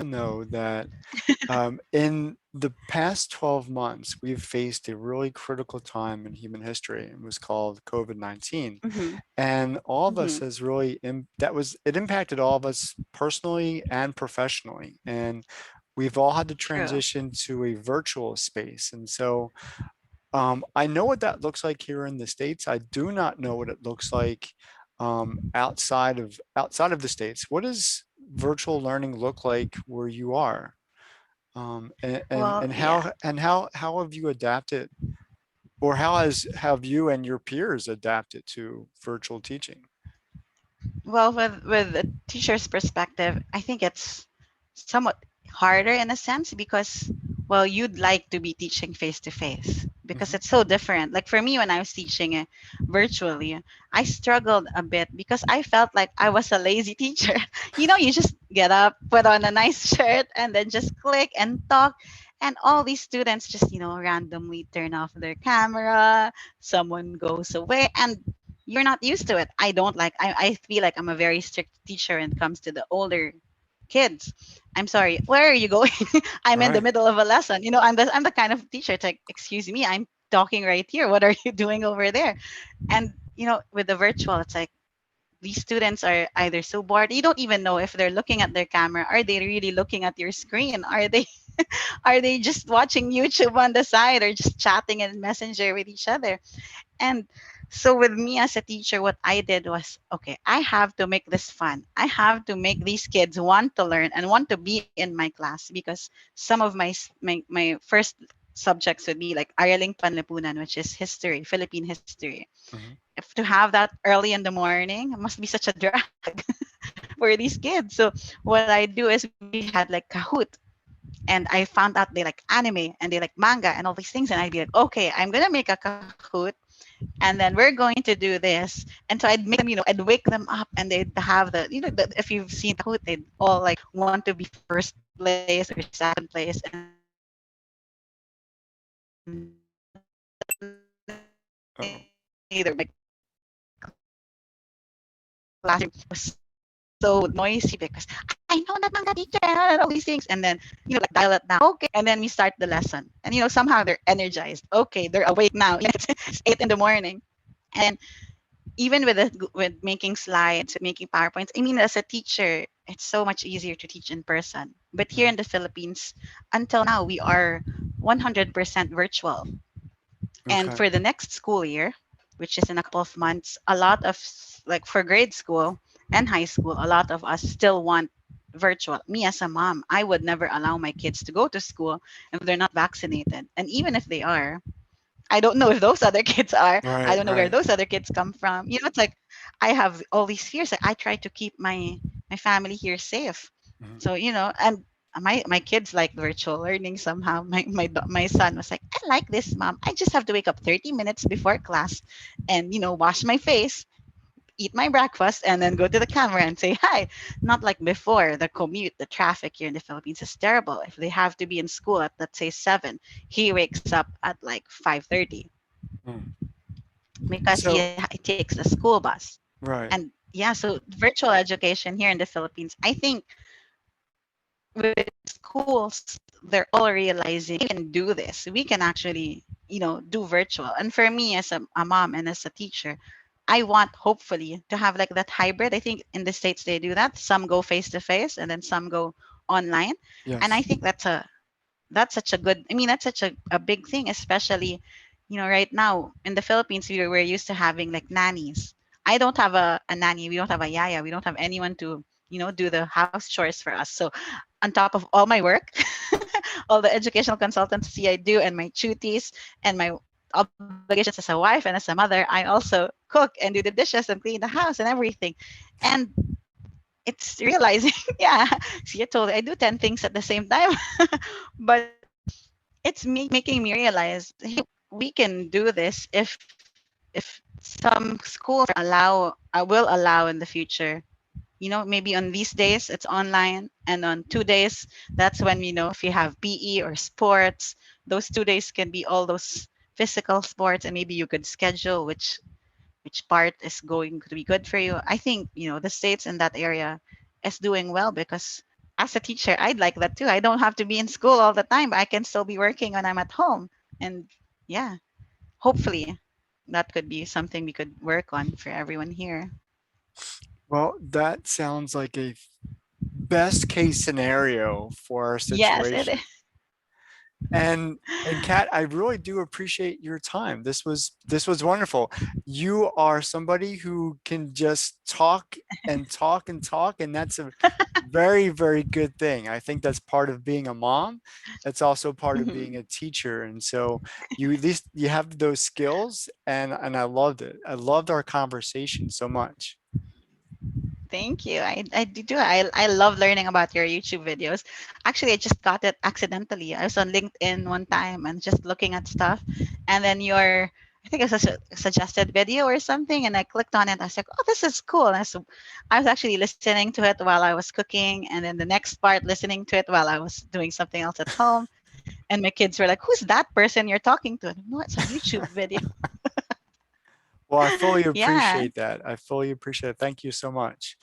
know that in the past 12 months, we've faced a really critical time in human history. It was called COVID-19. Mm-hmm. And all of us Mm-hmm. has really, it impacted all of us personally and professionally. And we've all had to True. transition to a virtual space. And so I know what that looks like here in the States. I do not know what it looks like outside of the States. What does virtual learning look like where you are? Well, And yeah. how have you adapted, or how have you and your peers adapted to virtual teaching? Well, with a teacher's perspective, I think it's somewhat harder in a sense because, well, you'd like to be teaching face to face because Hmm. it's so different. Like for me, when I was teaching virtually, I struggled a bit because I felt like I was a lazy teacher. You just get up, put on a nice shirt, and then just click and talk. And all these students just, randomly turn off their camera. Someone goes away, and you're not used to it. I feel like I'm a very strict teacher when it comes to the older kids. I'm sorry, where are you going? I'm in the Right. middle of a lesson. I'm the kind of teacher. It's like, excuse me, I'm talking right here. What are you doing over there? And with the virtual, it's like these students are either so bored, you don't even know if they're looking at their camera. Are they really looking at your screen? Are they just watching YouTube on the side or just chatting in Messenger with each other? And so with me as a teacher, what I did was, okay, I have to make this fun. I have to make these kids want to learn and want to be in my class because some of my first subjects would be like Araling Panlipunan, which is history, Philippine history. Hmm. If to have that early in the morning, it must be such a drag for these kids. So what I do is we had like Kahoot, and I found out they like anime and they like manga and all these things, and I'd be like, okay, I'm gonna make a Kahoot, and then we're going to do this. And so I'd make them, I'd wake them up, and they'd have if you've seen the Kahoot, they'd all like want to be first place or second place, and then either my classroom was Oh. so noisy because I know that manga teacher and all these things, and then like dial it down, okay, and then we start the lesson, and somehow they're energized, okay, they're awake now. It's 8 in the morning. And then even with making slides, with making PowerPoints, I mean, as a teacher, it's so much easier to teach in person. But here Mhm. in the Philippines, until now, we are 100% virtual. And Okay. for the next school year, which is in a couple of months, a lot of like for grade school and high school, a lot of us still want virtual. Me as a mom, I would never allow my kids to go to school if they're not vaccinated. And even if they are, I don't know if those other kids are. I Right. don't know where Right. those other kids come from. It's like I have all these fears. Like I try to keep my family here safe. Mhm. So and my kids like virtual learning somehow. My son was like, I like this, mom. I just have to wake up 30 minutes before class, and wash my face, eat my breakfast, and then go to the camera and say hi. Not like before. The commute, the traffic here in the Philippines is terrible. If they have to be in school at, let's say, 7, he wakes up at like 5:30 Mm. because So, he takes the school bus. right. And yeah, so virtual education here in the Philippines, I think with schools, they're all realizing we can do this. We can actually, do virtual. And for me as a mom and as a teacher, I want hopefully to have like that hybrid. I think in the States they do that. Some go face to face and then some go online. And I Yes. think that's such a good, I mean, that's such a big thing, especially, right now in the Philippines, we're used to having like nannies. I don't have a nanny. We don't have a yaya. We don't have anyone to, do the house chores for us. So on top of all my work, all the educational consultancy I do and my duties and my obligations as a wife and as a mother, I also cook and do the dishes and clean the house and everything. And it's realizing, yeah, see, I told you, I do 10 things at the same time. But it's making me realize, hey, we can do this if some schools will allow in the future. Maybe on these days it's online, and on 2 days, that's when, if you have PE or sports, those 2 days can be all those physical sports, and maybe you could schedule which part is going to be good for you. I think, the states in that area is doing well because as a teacher, I'd like that too. I don't have to be in school all the time, but I can still be working when I'm at home. And yeah, hopefully that could be something we could work on for everyone here. Well, that sounds like a best case scenario for our Yes, it is. situation. And Kat, I really do appreciate your time. This was wonderful. You are somebody who can just talk and talk and talk, and that's a very, very good thing. I think that's part of being a mom. That's also part of being a teacher. And so you at least you have those skills, and I loved it. I loved our conversation so much. Thank you. I do. I love learning about your YouTube videos. Actually, I just got it accidentally. I was on LinkedIn one time and just looking at stuff, and then your I think it's a suggested video or something, and I clicked on it. I was like, "Oh, this is cool." And I was actually listening to it while I was cooking, and then the next part listening to it while I was doing something else at home. And my kids were like, "Who's that person you're talking to?" And, no, it's a YouTube video. Well, I fully Yeah. appreciate that. I fully appreciate it. Thank you so much.